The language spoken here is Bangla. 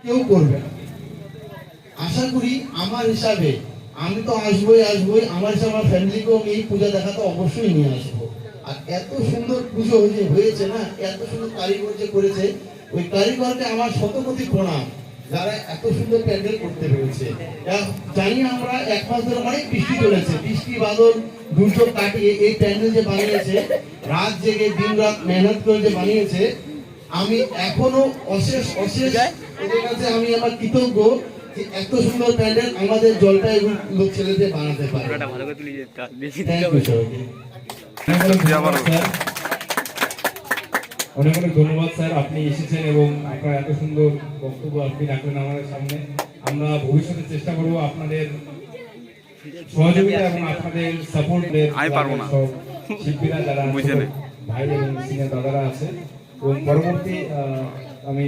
কেউ করবে না। আশা করি আমার হিসাবে আমি তো আসবোই, আমার হিসাবে আমার ফ্যামিলিকেও আমি এই পূজা দেখাতে অবশ্যই নিয়ে আসবো। আর এত সুন্দর পুজো হয়েছে না, এত সুন্দর কারিগর যে করেছে, ওই কারিগরকে আমার শতকোটি প্রণাম, যারা এত সুন্দর প্যান্ডেল করতে পেরেছে। জানি আমরা এক মাস ধরে অনেক বৃষ্টি চলেছে, বৃষ্টি বাদল দুর্যোগ কাটিয়ে এই প্যান্ডেল যে বানিয়েছে, রাত জেগে দিন রাত মেহনত করে যে বানিয়েছে, আমি এখনো অশেষ এদের কাছে আমি আমার কৃতজ্ঞ যে এত সুন্দর প্যান্ডেল আমাদের জলপাইগুড়ি লোক ছেলেদের বানাতে পারে। অনেক অনেক ধন্যবাদ স্যার, আপনি এসেছেন এবং আপনার এত সুন্দর বক্তব্য আপনি রাখলেন আমাদের সামনে। আমরা ভবিষ্যতে চেষ্টা করবো আপনাদের সহযোগিতা এবং আপনাদের সাপোর্ট সব শিল্পীরা যারা ভাই এবং সিনিয়র দাদারা আছে, এবং পরবর্তী আমি